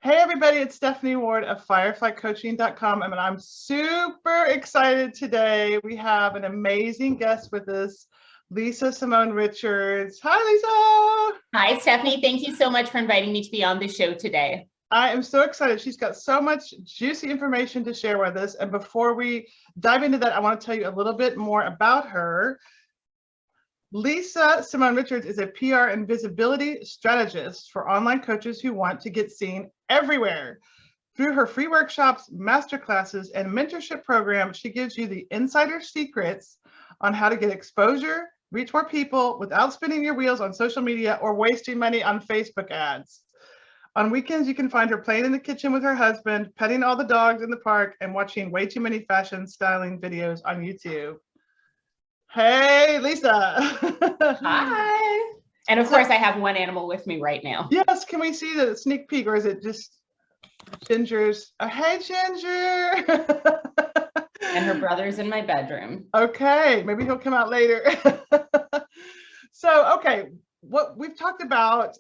Hey everybody, it's Stephanie Ward of fireflycoaching.com, and I'm super excited today. We have an amazing guest with us, Simone Richards. Hi, Lisa. Hi, Stephanie. Thank you so much for inviting me to be on the show today. I am so excited. She's got so much juicy information to share with us. And before we dive into that, I want to tell you a little bit more about her. Simone Richards is a PR and visibility strategist for online coaches who want to get seen everywhere. Through her free workshops, masterclasses, and mentorship program, she gives you the insider secrets on how to get exposure, reach more people without spinning your wheels on social media or wasting money on Facebook ads. On weekends, you can find her playing in the kitchen with her husband, petting all the dogs in the park, and watching way too many fashion styling videos on YouTube. Hey, Lisa. Hi. And of course, I have one animal with me right now. Yes, can we see the sneak peek, or is it just Ginger's? Hey, Ginger. And her brother's in my bedroom. Okay, maybe he'll come out later. So, okay, what we've talked about,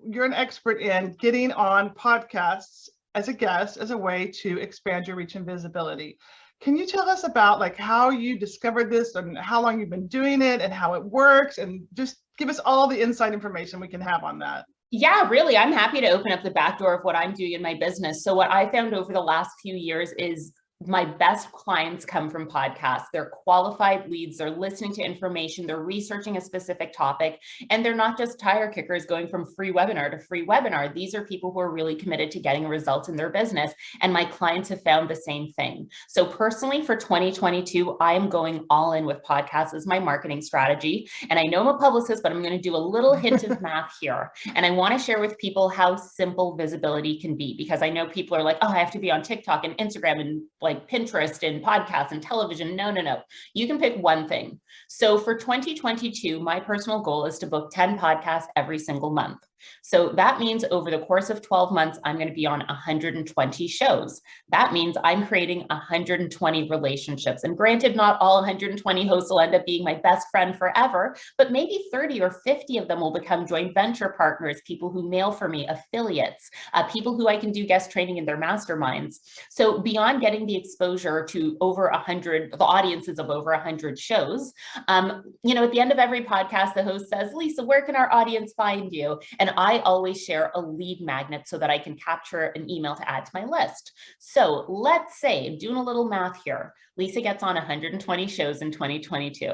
you're an expert in getting on podcasts as a guest as a way to expand your reach and visibility. Can you tell us about like how you discovered this and how long you've been doing it and how it works, and just give us all the inside information we can have on that? Yeah, really. I'm happy to open up the back door of what I'm doing in my business. So what I found over the last few years is my best clients come from podcasts. They're qualified leads. They're listening to information. They're researching a specific topic. And they're not just tire kickers going from free webinar to free webinar. These are people who are really committed to getting results in their business. And my clients have found the same thing. So personally, for 2022, I am going all in with podcasts as my marketing strategy. And I know I'm a publicist, but I'm going to do a little hint of math here. And I want to share with people how simple visibility can be, because I know people are like, oh, I have to be on TikTok and Instagram and like Pinterest and podcasts and television. No. You can pick one thing. So for 2022, my personal goal is to book 10 podcasts every single month. So that means over the course of 12 months, I'm going to be on 120 shows. That means I'm creating 120 relationships. And granted, not all 120 hosts will end up being my best friend forever, but maybe 30 or 50 of them will become joint venture partners, people who mail for me, affiliates, people who I can do guest training in their masterminds. So beyond getting the exposure to over 100, the audiences of over 100 shows, at the end of every podcast, the host says, Lisa, where can our audience find you? And I always share a lead magnet so that I can capture an email to add to my list. So let's say, doing a little math here, Lisa gets on 120 shows in 2022.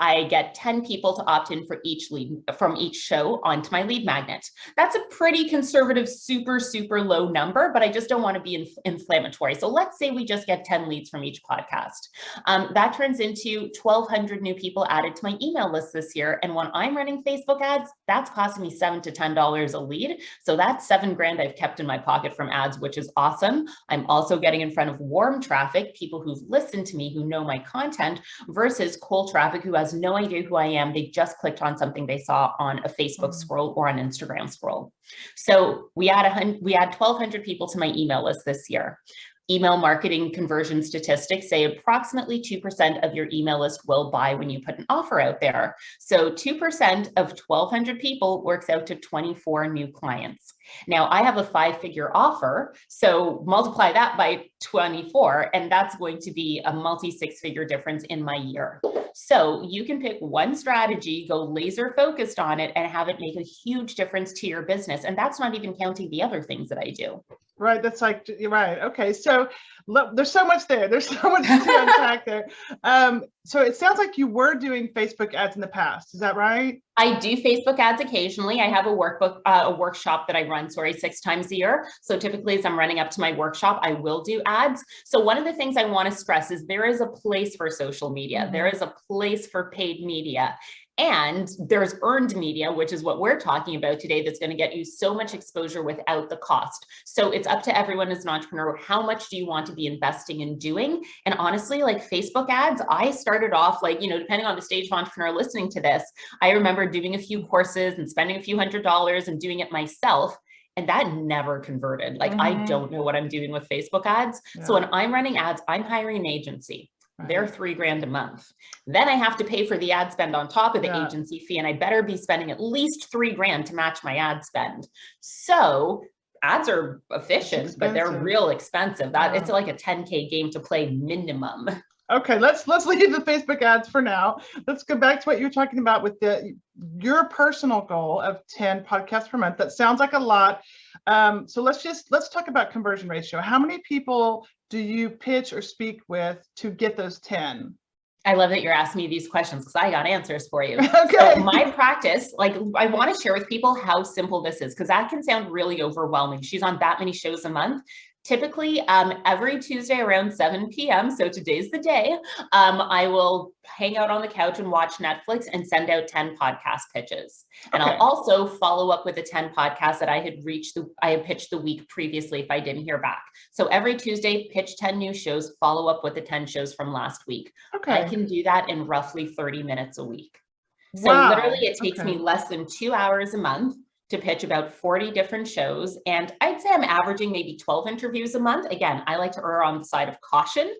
I get 10 people to opt in for each lead from each show onto my lead magnet. That's a pretty conservative, super low number, but I just don't want to be inflammatory. So let's say we just get 10 leads from each podcast. That turns into 1,200 new people added to my email list this year. And when I'm running Facebook ads, that's costing me $7 to $10 a lead. So that's $7,000 I've kept in my pocket from ads, which is awesome. I'm also getting in front of warm traffic, people who've listened to me, who know my content, versus cold traffic who has no idea who I am. They just clicked on something they saw on a Facebook scroll or an Instagram scroll. So we add 1,200 people to my email list this year. Email marketing conversion statistics say approximately 2% of your email list will buy when you put an offer out there. So 2% of 1,200 people works out to 24 new clients. Now I have a 5-figure offer, so multiply that by 24, and that's going to be a multi-6-figure difference in my year. So you can pick one strategy, go laser focused on it, and have it make a huge difference to your business. And that's not even counting the other things that I do. Right. That's like, you're right. Okay. So look, there's so much there. There's so much to unpack there. So it sounds like you were doing Facebook ads in the past. Is that right? I do Facebook ads occasionally. I have a workshop that I run, 6 times a year. So typically as I'm running up to my workshop, I will do ads. So one of the things I want to stress is there is a place for social media. There is a place for paid media. And there's earned media, which is what we're talking about today, that's going to get you so much exposure without the cost. So it's up to everyone as an entrepreneur. How much do you want to be investing in doing? And honestly, like Facebook ads, I started off like, depending on the stage of entrepreneur listening to this, I remember doing a few courses and spending a few $100s and doing it myself. And that never converted. Like, I don't know what I'm doing with Facebook ads. Yeah. So when I'm running ads, I'm hiring an agency. They're $3,000 a month. Then I have to pay for the ad spend on top of the agency fee, and I better be spending at least $3,000 to match my ad spend. So ads are efficient, but they're real expensive. It's like a 10K game to play minimum. Okay, let's leave the Facebook ads for now. Let's go back to what you're talking about with your personal goal of 10 podcasts per month. That sounds like a lot. So let's talk about conversion ratio. How many people do you pitch or speak with to get those 10? I love that you're asking me these questions because I got answers for you. Okay. So my practice, like I want to share with people how simple this is because that can sound really overwhelming. She's on that many shows a month. Typically, every Tuesday around 7 p.m., so today's the day, I will hang out on the couch and watch Netflix and send out 10 podcast pitches. And I'll also follow up with the 10 podcasts that I had pitched the week previously if I didn't hear back. So every Tuesday, pitch 10 new shows, follow up with the 10 shows from last week. I can do that in roughly 30 minutes a week. So literally it takes me less than 2 hours a month to pitch about 40 different shows. And I'd say I'm averaging maybe 12 interviews a month. Again, I like to err on the side of caution.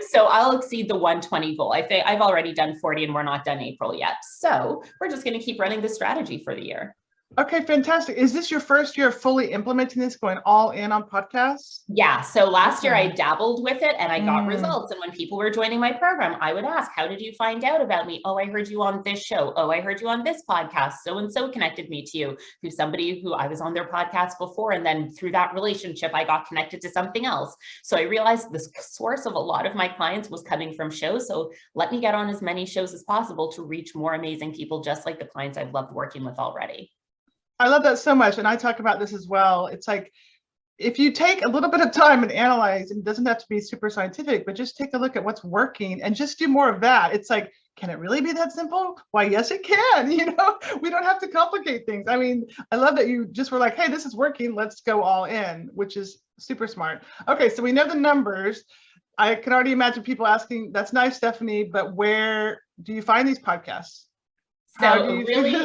So I'll exceed the 120 goal. I think I've already done 40 and we're not done April yet. So we're just going to keep running this strategy for the year. Okay, fantastic. Is this your first year of fully implementing this, going all in on podcasts? Yeah. So last year I dabbled with it and I got results. And when people were joining my program, I would ask, how did you find out about me? Oh, I heard you on this show. Oh, I heard you on this podcast. So-and-so connected me to you, through somebody who I was on their podcast before. And then through that relationship, I got connected to something else. So I realized the source of a lot of my clients was coming from shows. So let me get on as many shows as possible to reach more amazing people, just like the clients I've loved working with already. I love that so much. And I talk about this as well. It's like, if you take a little bit of time and analyze, and it doesn't have to be super scientific, but just take a look at what's working and just do more of that. It's like, can it really be that simple? Why, yes, it can. We don't have to complicate things. I mean, I love that you just were like, hey, this is working. Let's go all in, which is super smart. Okay, so we know the numbers. I can already imagine people asking, that's nice, Stephanie, but where do you find these podcasts? So really,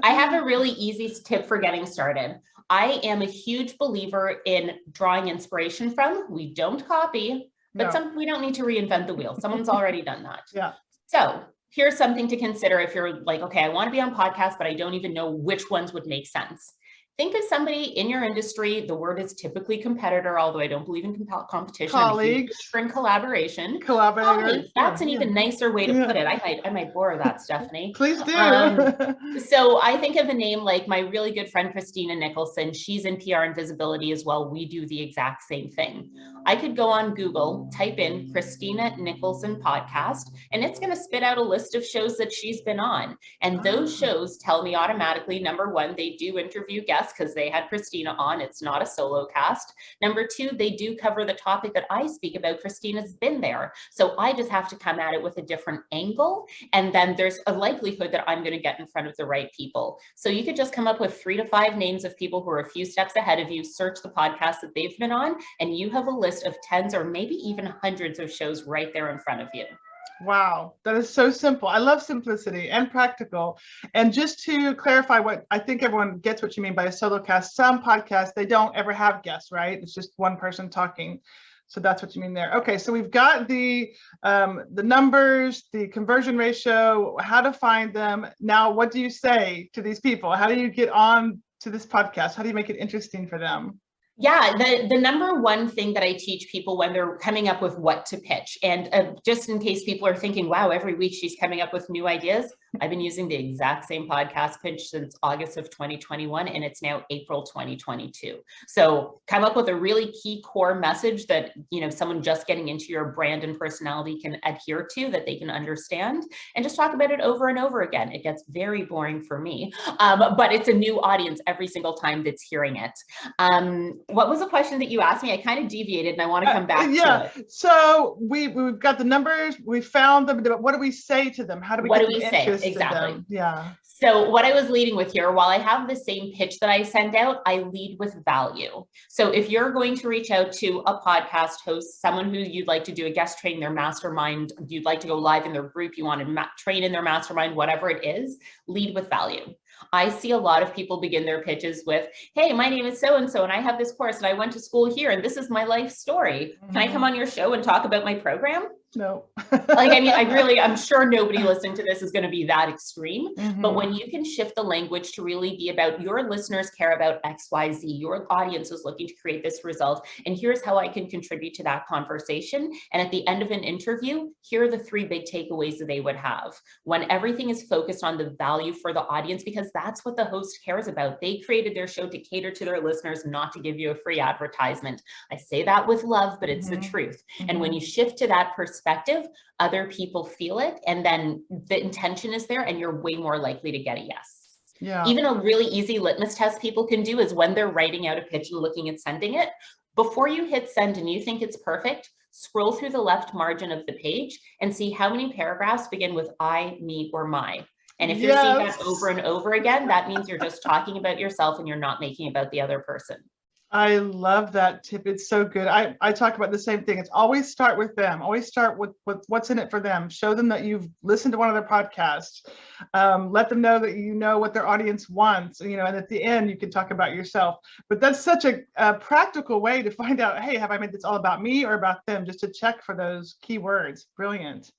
I have a really easy tip for getting started. I am a huge believer in drawing inspiration from. We don't copy, but we don't need to reinvent the wheel. Someone's already done that. Yeah. So here's something to consider if you're like, okay, I want to be on podcasts, but I don't even know which ones would make sense. Think of somebody in your industry. The word is typically competitor, although I don't believe in competition. Colleagues. In collaboration. Collaborators. That's an even nicer way to put it. I might borrow that, Stephanie. Please do. So I think of a name like my really good friend, Christina Nicholson. She's in PR and visibility as well. We do the exact same thing. I could go on Google, type in Christina Nicholson podcast, and it's going to spit out a list of shows that she's been on. And those shows tell me automatically, number one, they do interview guests because they had Christina on. It's not a solo cast. Number two, they do cover the topic that I speak about. Christina's been there. So I just have to come at it with a different angle. And then there's a likelihood that I'm going to get in front of the right people. So you could just come up with 3 to 5 names of people who are a few steps ahead of you, search the podcast that they've been on, and you have a list of tens or maybe even hundreds of shows right there in front of you. Wow, that is so simple. I love simplicity and practical. And just to clarify, what I think everyone gets what you mean by a solo cast. Some podcasts, they don't ever have guests, right? It's just one person talking. So that's what you mean there. Okay, so we've got the numbers, the conversion ratio, how to find them. Now, what do you say to these people? How do you get on to this podcast? How do you make it interesting for them? Yeah, the number one thing that I teach people when they're coming up with what to pitch, and just in case people are thinking, wow, every week she's coming up with new ideas, I've been using the exact same podcast pitch since August of 2021, and it's now April 2022. So come up with a really key core message that, someone just getting into your brand and personality can adhere to, that they can understand, and just talk about it over and over again. It gets very boring for me, but it's a new audience every single time that's hearing it. What was the question that you asked me? I kind of deviated and I want to come back to it. So we've got the numbers, we found them, but what do we say to them? How do we get them interested? Exactly. Yeah. So what I was leading with here, while I have the same pitch that I send out, I lead with value. So if you're going to reach out to a podcast host, someone who you'd like to do a guest train their mastermind, you'd like to go live in their group, you want to train in their mastermind, whatever it is, lead with value. I see a lot of people begin their pitches with, hey, my name is so-and-so, and I have this course, and I went to school here, and this is my life story. Can I come on your show and talk about my program? No. Like, I mean, I'm sure nobody listening to this is going to be that extreme, but when you can shift the language to really be about your listeners care about XYZ, your audience is looking to create this result, and here's how I can contribute to that conversation. And at the end of an interview, here are the 3 big takeaways that they would have. When everything is focused on the value for the audience, because that's what the host cares about. They created their show to cater to their listeners, not to give you a free advertisement. I say that with love, but it's the truth. And when you shift to that perspective, other people feel it, and then the intention is there, and you're way more likely to get a yes. Yeah. Even a really easy litmus test people can do is when they're writing out a pitch and looking at sending it, before you hit send and you think it's perfect, scroll through the left margin of the page and see how many paragraphs begin with I, me, or my. And if you're seeing that over and over again, that means you're just talking about yourself and you're not making about the other person. I love that tip. It's so good. I talk about the same thing. It's always start with them. Always start with what's in it for them. Show them that you've listened to one of their podcasts. Let them know that you know what their audience wants, and at the end you can talk about yourself. But that's such a practical way to find out, hey, have I made this all about me or about them? Just to check for those keywords. Brilliant.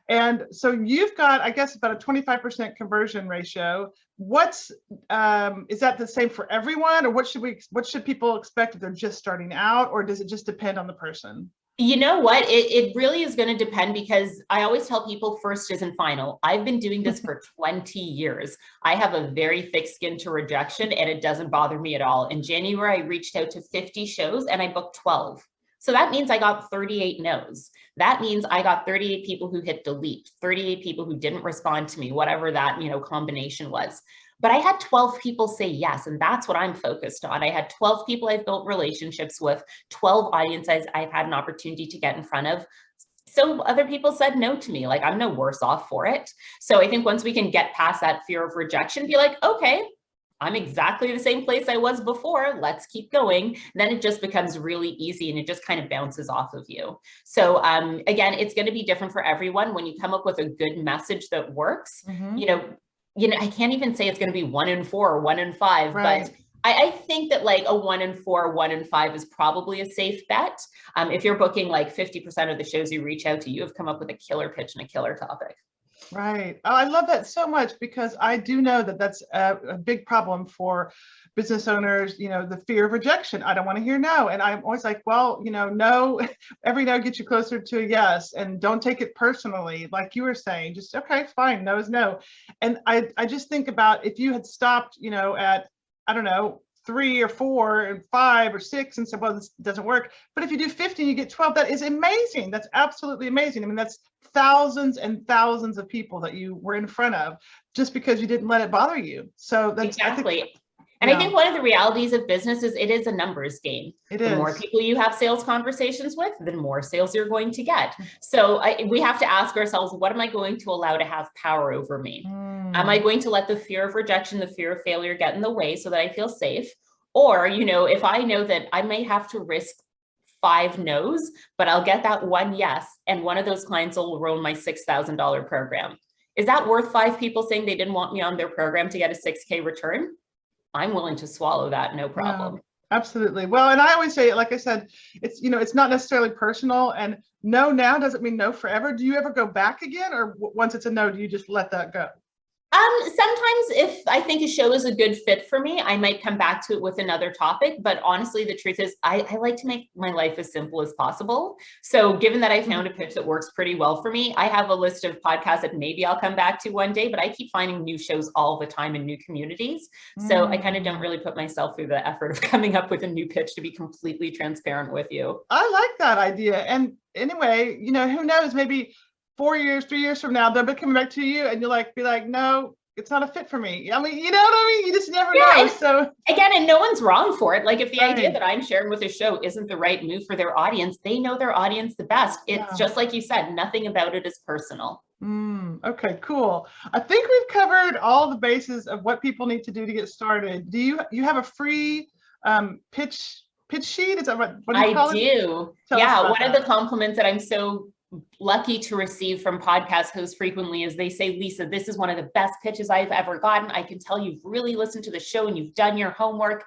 And so you've got, I guess, about a 25% conversion ratio. Is that the same for everyone, or what should people expect if they're just starting out, or does it just depend on the person? You know what? It really is going to depend, because I always tell people first isn't final. I've been doing this for 20 years. I have a very thick skin to rejection, and it doesn't bother me at all. In January, I reached out to 50 shows and I booked 12. So that means I got 38 no's. That means I got 38 people who hit delete, 38 people who didn't respond to me, whatever that, combination was. But I had 12 people say yes, and that's what I'm focused on. I had 12 people I've built relationships with, 12 audiences I've had an opportunity to get in front of. So other people said no to me, like I'm no worse off for it. So I think once we can get past that fear of rejection, be like, okay, I'm exactly the same place I was before. Let's keep going. Then it just becomes really easy, and it just kind of bounces off of you. So again, it's going to be different for everyone. When you come up with a good message that works, I can't even say it's going to be 1 in 4 or 1 in 5, right. But I think that like a 1 in 4, 1 in 5 is probably a safe bet. If you're booking like 50% of the shows you reach out to, you have come up with a killer pitch and a killer topic. Right. Oh, I love that so much, because I do know that that's a big problem for business owners, the fear of rejection. I don't want to hear no. And I'm always like, well, no, every no gets you closer to a yes, and don't take it personally. Like you were saying, just, okay, fine. No is no. And I just think about if you had stopped, at, I don't know, 3 or 4 and 5 or 6 and said, well, this doesn't work. But if you do 50 and you get 12, that is amazing. That's absolutely amazing. I mean, that's thousands and thousands of people that you were in front of just because you didn't let it bother you. So that's exactly. I think one of the realities of business is it is a numbers game. The more people you have sales conversations with, the more sales you're going to get. So we have to ask ourselves, what am I going to allow to have power over me? Am I going to let the fear of rejection, the fear of failure get in the way so that I feel safe? Or, if I know that I may have to risk 5 no's, but I'll get that 1 yes, and one of those clients will enroll my $6,000 program. Is that worth 5 people saying they didn't want me on their program to get a 6K return? I'm willing to swallow that, no problem. Yeah, absolutely. Well, and I always say, like I said, it's, it's not necessarily personal, and no now doesn't mean no forever. Do you ever go back again, or once it's a no, do you just let that go? Sometimes if I think a show is a good fit for me, I might come back to it with another topic. But honestly, the truth is I like to make my life as simple as possible. So given that I found a pitch that works pretty well for me, I have a list of podcasts that maybe I'll come back to one day, but I keep finding new shows all the time in new communities. So I kind of don't really put myself through the effort of coming up with a new pitch, to be completely transparent with you. I like that idea. And anyway, who knows, maybe 4 years, 3 years from now, they'll be coming back to you and you'll be like, no, it's not a fit for me. I mean, you know what I mean? You just never know. So again, and no one's wrong for it. Like if the idea that I'm sharing with a show isn't the right move for their audience, they know their audience the best. It's just like you said, nothing about it is personal. Okay, cool. I think we've covered all the bases of what people need to do to get started. Do you have a free pitch sheet? Is that what do you call it? I do. Yeah, one of the compliments that I'm so lucky to receive from podcast hosts frequently is they say, Lisa, this is one of the best pitches I've ever gotten. I can tell you've really listened to the show and you've done your homework.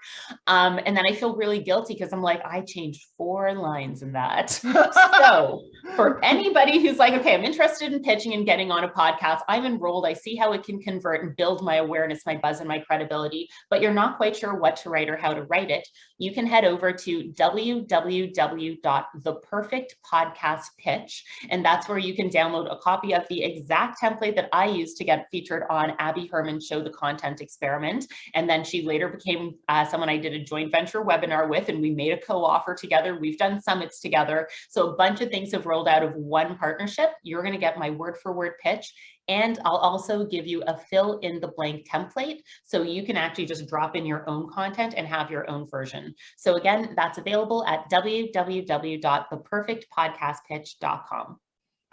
And then I feel really guilty because I'm like, I changed 4 lines in that. So for anybody who's like, okay, I'm interested in pitching and getting on a podcast, I'm enrolled. I see how it can convert and build my awareness, my buzz, and my credibility, but you're not quite sure what to write or how to write it. You can head over to www.theperfectpodcastpitch. And that's where you can download a copy of the exact template that I used to get featured on Abby Herman's show, The Content Experiment. And then she later became someone I did a joint venture webinar with, and we made a co-offer together. We've done summits together. So a bunch of things have rolled out of one partnership. You're going to get my word for word pitch. And I'll also give you a fill in the blank template, so you can actually just drop in your own content and have your own version. So again, that's available at www.theperfectpodcastpitch.com.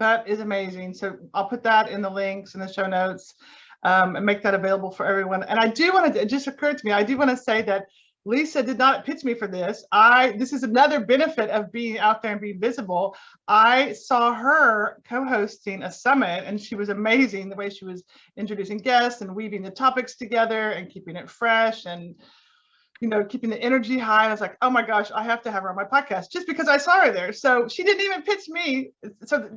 That is amazing. So I'll put that in the links in the show notes and make that available for everyone. And I do want to, it just occurred to me, I do want to say that Lisa did not pitch me for this. This is another benefit of being out there and being visible. I saw her co-hosting a summit, and she was amazing the way she was introducing guests and weaving the topics together and keeping it fresh and, you know, keeping the energy high. I was like, oh my gosh, I have to have her on my podcast just because I saw her there. So she didn't even pitch me. So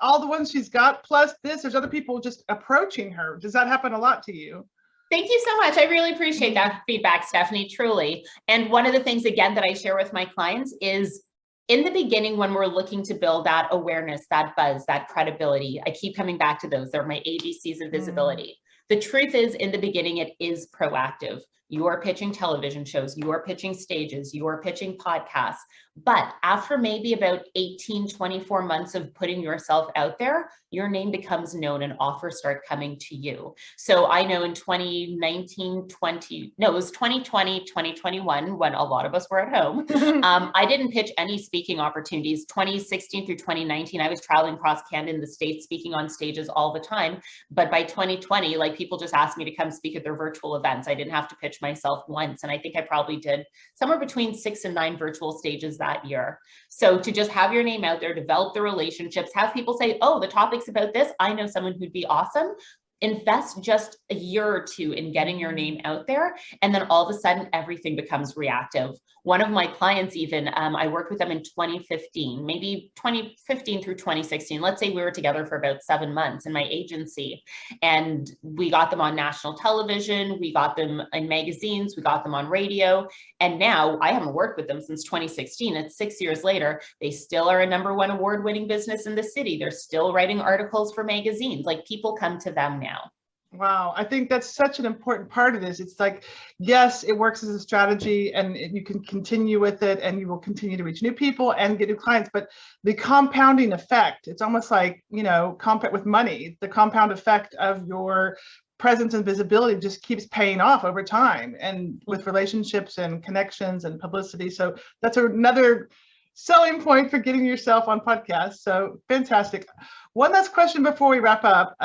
all the ones she's got, plus this, there's other people just approaching her. Does that happen a lot to you? Thank you so much. I really appreciate that feedback, Stephanie, truly. And one of the things, again, that I share with my clients is in the beginning, when we're looking to build that awareness, that buzz, that credibility, I keep coming back to those. They're my ABCs of visibility. The truth is, in the beginning, it is proactive. You are pitching television shows, you are pitching stages, you are pitching podcasts. But after maybe about 18, 24 months of putting yourself out there, your name becomes known and offers start coming to you. So I know in 2019, it was 2020, 2021, when a lot of us were at home, I didn't pitch any speaking opportunities. 2016 through 2019, I was traveling across Canada and the States, speaking on stages all the time. But by 2020, like, people just asked me to come speak at their virtual events. I didn't have to pitch myself once. And I think I probably did somewhere between 6 and 9 virtual stages that year. So to just have your name out there, develop the relationships, have people say, oh, the topic's about this, I know someone who'd be awesome. Invest just a year or two in getting your name out there. And then all of a sudden, everything becomes reactive. One of my clients, even, I worked with them in 2015, maybe 2015 through 2016. Let's say we were together for about 7 months in my agency, and we got them on national television. We got them in magazines. We got them on radio. And now I haven't worked with them since 2016. It's 6 years later. They still are a #1 award-winning business in the city. They're still writing articles for magazines. Like, people come to them now. Wow, I think that's such an important part of this. It's like, yes, it works as a strategy and you can continue with it and you will continue to reach new people and get new clients, but the compounding effect, it's almost like, you know, compound with money, the compound effect of your presence and visibility just keeps paying off over time, and with relationships and connections and publicity. So that's another selling point for getting yourself on podcasts. So fantastic. One last question before we wrap up.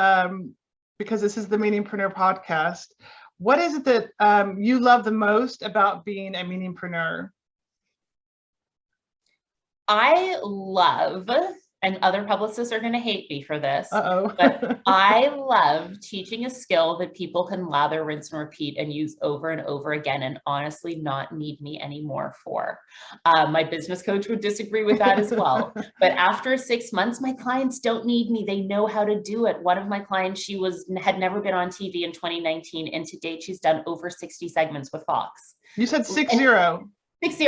Because this is the Meaningpreneur podcast. What is it that you love the most about being a Meaningpreneur? I love, and other publicists are going to hate me for this, Uh-oh. but I love teaching a skill that people can lather, rinse, and repeat and use over and over again, and honestly not need me anymore for. My business coach would disagree with that as well. But after 6 months, my clients don't need me. They know how to do it. One of my clients, she had never been on TV in 2019, and to date, she's done over 60 segments with Fox. You said 60. 60.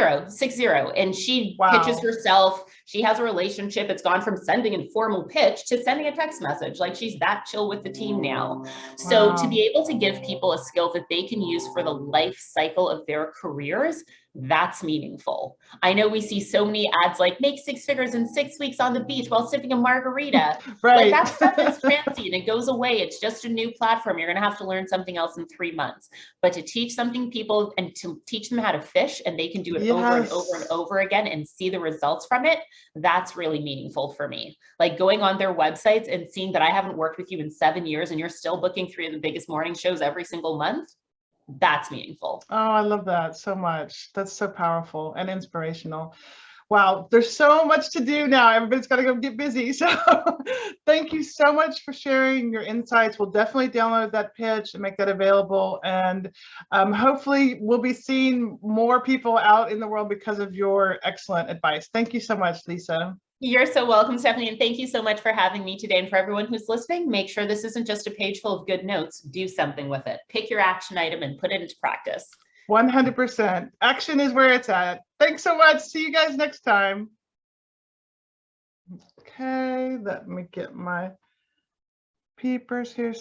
And she pitches herself. She has a relationship. It's gone from sending an informal pitch to sending a text message. Like, she's that chill with the team now. So to be able to give people a skill that they can use for the life cycle of their careers, that's meaningful. I know we see so many ads like, make 6 figures in 6 weeks on the beach while sipping a margarita. Right. Like, that stuff is fancy and it goes away. It's just a new platform. You're going to have to learn something else in 3 months. But to teach something people and to teach them how to fish, and they can do it over and over and over again and see the results from it, that's really meaningful for me. Like, going on their websites and seeing that I haven't worked with you in 7 years and you're still booking 3 of the biggest morning shows every single month. That's meaningful. Oh, I love that so much. That's so powerful and inspirational. Wow, there's so much to do now. Everybody's got to go get busy. So thank you so much for sharing your insights. We'll definitely download that pitch and make that available. And hopefully we'll be seeing more people out in the world because of your excellent advice. Thank you so much, Lisa. You're so welcome, Stephanie, and thank you so much for having me today. And for everyone who's listening, make sure this isn't just a page full of good notes. Do something with it. Pick your action item and put it into practice. 100%. Action is where it's at. Thanks so much. See you guys next time. Okay, let me get my peepers here.